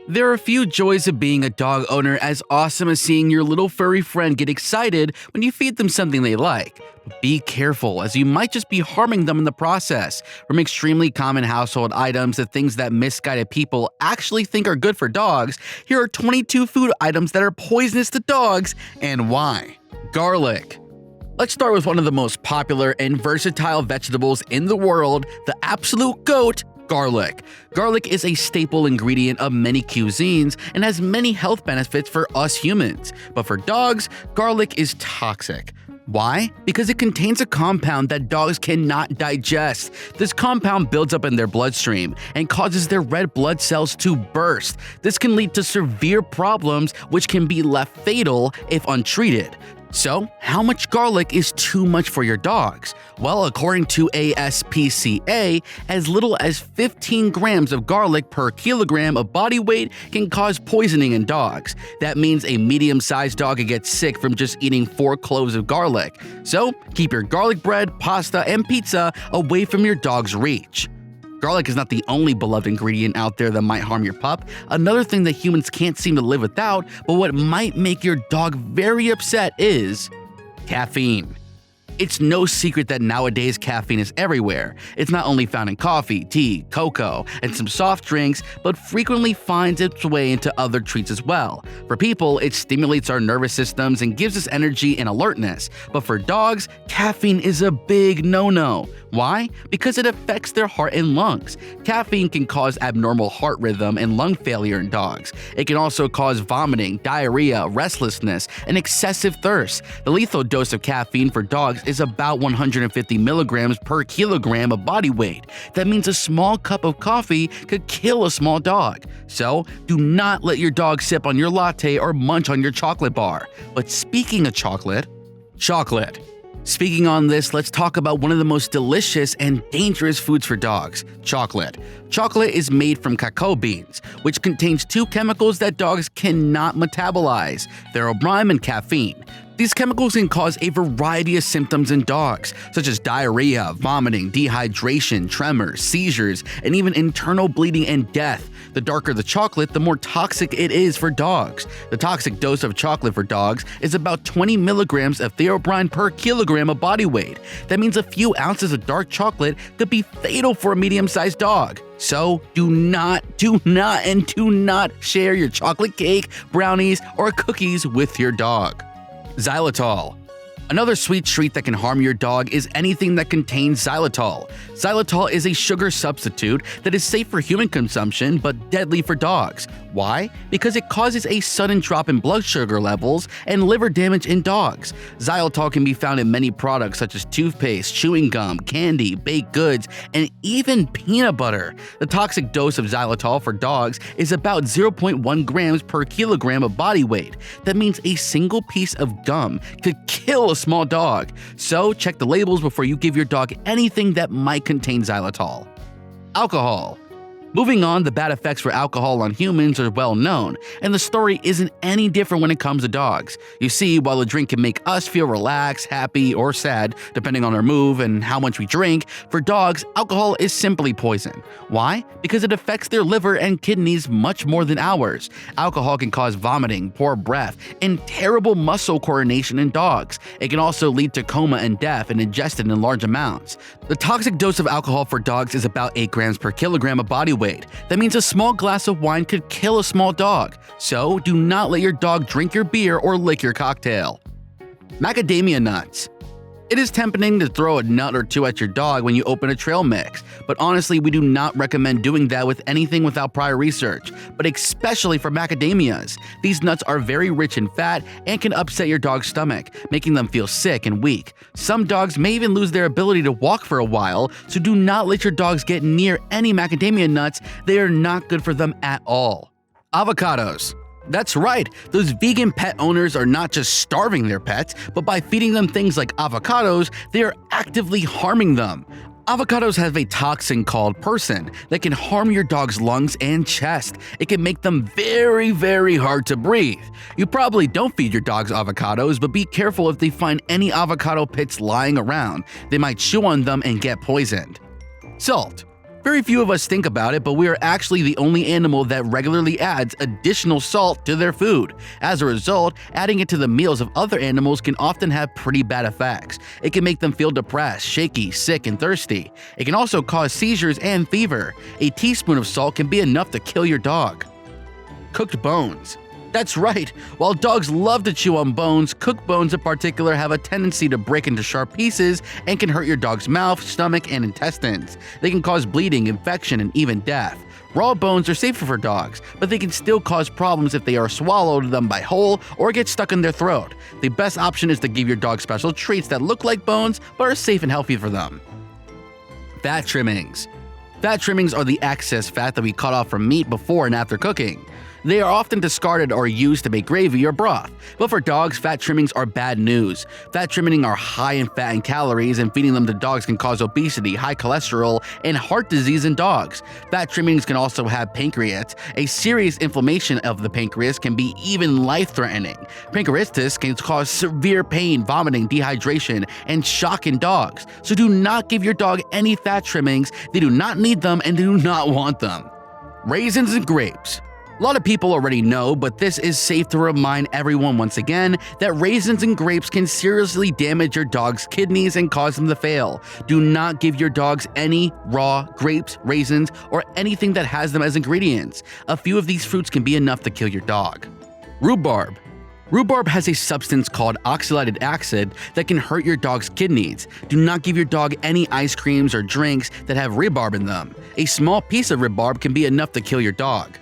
There are a few joys of being a dog owner as awesome as seeing your little furry friend get excited when you feed them something they like. But be careful, as you might just be harming them in the process. From extremely common household items to things that misguided people actually think are good for dogs, here are 22 food items that are poisonous to dogs and why. Garlic. Let's start with one of the most popular and versatile vegetables in the world, the absolute GOAT, garlic. Garlic is a staple ingredient of many cuisines and has many health benefits for us humans. But for dogs, garlic is toxic. Why? Because it contains a compound that dogs cannot digest. This compound builds up in their bloodstream and causes their red blood cells to burst. This can lead to severe problems which can be left fatal if untreated. So, how much garlic is too much for your dogs? Well, according to ASPCA, as little as 15 grams of garlic per kilogram of body weight can cause poisoning in dogs. That means a medium-sized dog could get sick from just eating 4 cloves of garlic. So, keep your garlic bread, pasta, and pizza away from your dog's reach. Garlic is not the only beloved ingredient out there that might harm your pup. Another thing that humans can't seem to live without, but what might make your dog very upset is caffeine. It's no secret that nowadays caffeine is everywhere. It's not only found in coffee, tea, cocoa, and some soft drinks, but frequently finds its way into other treats as well. For people, it stimulates our nervous systems and gives us energy and alertness. But for dogs, caffeine is a big no-no. Why? Because it affects their heart and lungs. Caffeine can cause abnormal heart rhythm and lung failure in dogs. It can also cause vomiting, diarrhea, restlessness, and excessive thirst. The lethal dose of caffeine for dogs is about 150 milligrams per kilogram of body weight. That means a small cup of coffee could kill a small dog. So, do not let your dog sip on your latte or munch on your chocolate bar. But speaking of chocolate. Speaking on this, let's talk about one of the most delicious and dangerous foods for dogs, chocolate. Chocolate is made from cacao beans, which contains 2 chemicals that dogs cannot metabolize, theobromine and caffeine. These chemicals can cause a variety of symptoms in dogs, such as diarrhea, vomiting, dehydration, tremors, seizures, and even internal bleeding and death. The darker the chocolate, the more toxic it is for dogs. The toxic dose of chocolate for dogs is about 20 milligrams of theobromine per kilogram of body weight. That means a few ounces of dark chocolate could be fatal for a medium-sized dog. So do not share your chocolate cake, brownies, or cookies with your dog. Xylitol. Another sweet treat that can harm your dog is anything that contains xylitol. Xylitol is a sugar substitute that is safe for human consumption but deadly for dogs. Why? Because it causes a sudden drop in blood sugar levels and liver damage in dogs. Xylitol can be found in many products such as toothpaste, chewing gum, candy, baked goods, and even peanut butter. The toxic dose of xylitol for dogs is about 0.1 grams per kilogram of body weight. That means a single piece of gum could kill a small dog. So check the labels before you give your dog anything that might contain xylitol. Alcohol. Moving on, the bad effects for alcohol on humans are well known, and the story isn't any different when it comes to dogs. You see, while a drink can make us feel relaxed, happy, or sad, depending on our mood and how much we drink, for dogs, alcohol is simply poison. Why? Because it affects their liver and kidneys much more than ours. Alcohol can cause vomiting, poor breath, and terrible muscle coordination in dogs. It can also lead to coma and death if ingested in large amounts. The toxic dose of alcohol for dogs is about 8 grams per kilogram of body weight. That means a small glass of wine could kill a small dog. So do not let your dog drink your beer or lick your cocktail. Macadamia nuts. It is tempting to throw a nut or two at your dog when you open a trail mix, but honestly, we do not recommend doing that with anything without prior research, but especially for macadamias. These nuts are very rich in fat and can upset your dog's stomach, making them feel sick and weak. Some dogs may even lose their ability to walk for a while, so do not let your dogs get near any macadamia nuts. They are not good for them at all. Avocados. That's right, those vegan pet owners are not just starving their pets, but by feeding them things like avocados, they are actively harming them. Avocados have a toxin called persin that can harm your dog's lungs and chest. It can make them very, very hard to breathe. You probably don't feed your dogs avocados, but be careful if they find any avocado pits lying around. They might chew on them and get poisoned. Salt. Very few of us think about it, but we are actually the only animal that regularly adds additional salt to their food. As a result, adding it to the meals of other animals can often have pretty bad effects. It can make them feel depressed, shaky, sick, and thirsty. It can also cause seizures and fever. A teaspoon of salt can be enough to kill your dog. Cooked bones. That's right, while dogs love to chew on bones, cooked bones in particular have a tendency to break into sharp pieces and can hurt your dog's mouth, stomach, and intestines. They can cause bleeding, infection, and even death. Raw bones are safer for dogs, but they can still cause problems if they are swallowed them by whole or get stuck in their throat. The best option is to give your dog special treats that look like bones but are safe and healthy for them. Fat trimmings. Fat trimmings are the excess fat that we cut off from meat before and after cooking. They are often discarded or used to make gravy or broth. But for dogs, fat trimmings are bad news. Fat trimmings are high in fat and calories, and feeding them to dogs can cause obesity, high cholesterol, and heart disease in dogs. Fat trimmings can also have pancreatitis. A serious inflammation of the pancreas can be even life-threatening. Pancreatitis can cause severe pain, vomiting, dehydration, and shock in dogs. So do not give your dog any fat trimmings. They do not need them and do not want them. Raisins and grapes. A lot of people already know, but this is safe to remind everyone once again that raisins and grapes can seriously damage your dog's kidneys and cause them to fail. Do not give your dogs any raw grapes, raisins, or anything that has them as ingredients. A few of these fruits can be enough to kill your dog. Rhubarb. Rhubarb has a substance called oxalatic acid that can hurt your dog's kidneys. Do not give your dog any ice creams or drinks that have rhubarb in them. A small piece of rhubarb can be enough to kill your dog.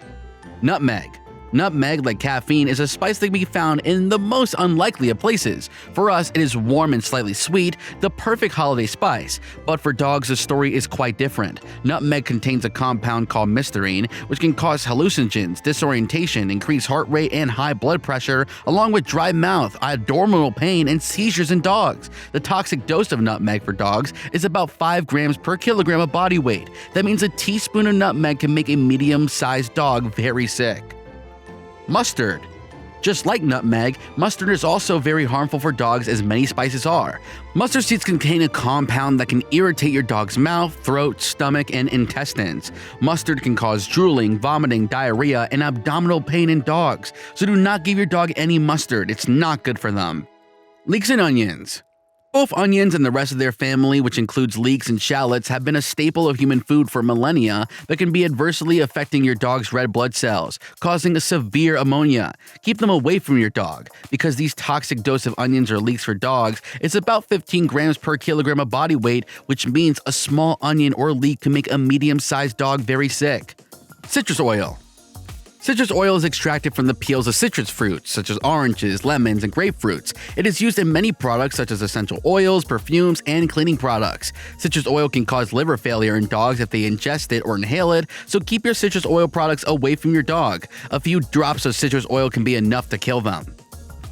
Nutmeg. Nutmeg, like caffeine, is a spice that can be found in the most unlikely of places. For us, it is warm and slightly sweet, the perfect holiday spice. But for dogs, the story is quite different. Nutmeg contains a compound called mysterine, which can cause hallucinogens, disorientation, increased heart rate, and high blood pressure, along with dry mouth, abdominal pain, and seizures in dogs. The toxic dose of nutmeg for dogs is about 5 grams per kilogram of body weight. That means a teaspoon of nutmeg can make a medium-sized dog very sick. Mustard. Just like nutmeg, mustard is also very harmful for dogs, as many spices are. Mustard seeds contain a compound that can irritate your dog's mouth, throat, stomach, and intestines. Mustard can cause drooling, vomiting, diarrhea, and abdominal pain in dogs, so do not give your dog any mustard. It's not good for them. Leeks and onions. Both onions and the rest of their family, which includes leeks and shallots, have been a staple of human food for millennia but can be adversely affecting your dog's red blood cells, causing a severe ammonia. Keep them away from your dog. Because these toxic dose of onions or leeks for dogs is about 15 grams per kilogram of body weight, which means a small onion or leek can make a medium-sized dog very sick. Citrus oil. Citrus oil is extracted from the peels of citrus fruits, such as oranges, lemons, and grapefruits. It is used in many products such as essential oils, perfumes, and cleaning products. Citrus oil can cause liver failure in dogs if they ingest it or inhale it, so keep your citrus oil products away from your dog. A few drops of citrus oil can be enough to kill them.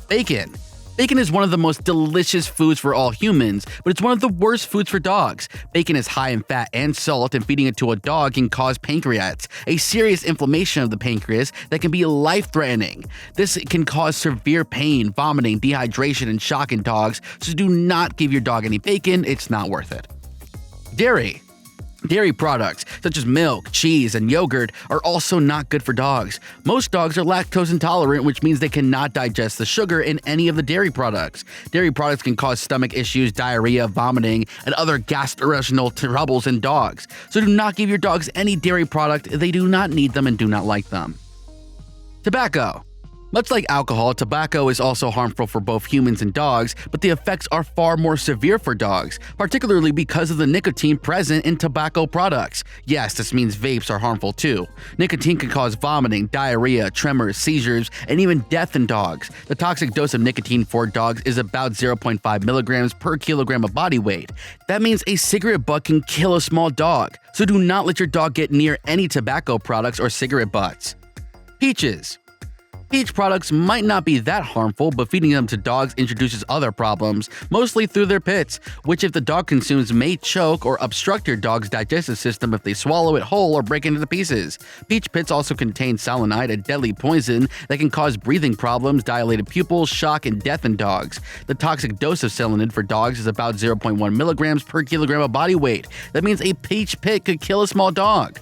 Bacon. Bacon is one of the most delicious foods for all humans, but it's one of the worst foods for dogs. Bacon is high in fat and salt, and feeding it to a dog can cause pancreatitis, a serious inflammation of the pancreas that can be life-threatening. This can cause severe pain, vomiting, dehydration, and shock in dogs, so do not give your dog any bacon. It's not worth it. Dairy. Dairy products, such as milk, cheese, and yogurt, are also not good for dogs. Most dogs are lactose intolerant, which means they cannot digest the sugar in any of the dairy products. Dairy products can cause stomach issues, diarrhea, vomiting, and other gastrointestinal troubles in dogs. So do not give your dogs any dairy product. They do not need them and do not like them. Tobacco. Much like alcohol, tobacco is also harmful for both humans and dogs, but the effects are far more severe for dogs, particularly because of the nicotine present in tobacco products. Yes, this means vapes are harmful too. Nicotine can cause vomiting, diarrhea, tremors, seizures, and even death in dogs. The toxic dose of nicotine for dogs is about 0.5 milligrams per kilogram of body weight. That means a cigarette butt can kill a small dog, so do not let your dog get near any tobacco products or cigarette butts. Peaches. Peach products might not be that harmful, but feeding them to dogs introduces other problems, mostly through their pits, which if the dog consumes may choke or obstruct your dog's digestive system if they swallow it whole or break it into pieces. Peach pits also contain selenite, a deadly poison that can cause breathing problems, dilated pupils, shock, and death in dogs. The toxic dose of selenite for dogs is about 0.1 milligrams per kilogram of body weight. That means a peach pit could kill a small dog.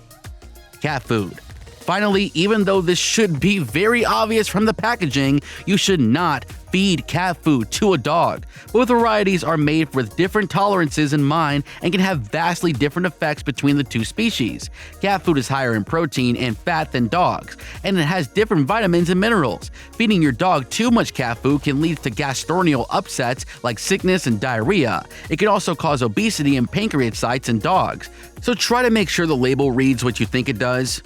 Cat food. Finally, even though this should be very obvious from the packaging, you should not feed cat food to a dog. Both varieties are made with different tolerances in mind and can have vastly different effects between the two species. Cat food is higher in protein and fat than dogs, and it has different vitamins and minerals. Feeding your dog too much cat food can lead to gastrointestinal upsets like sickness and diarrhea. It can also cause obesity and pancreatitis in dogs. So try to make sure the label reads what you think it does.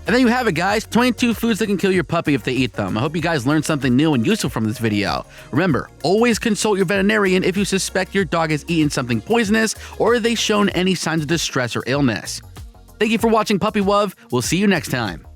And there you have it, guys, 22 foods that can kill your puppy if they eat them. I hope you guys learned something new and useful from this video. Remember, always consult your veterinarian if you suspect your dog has eaten something poisonous or they've shown any signs of distress or illness. Thank you for watching Puppy Love. We'll see you next time.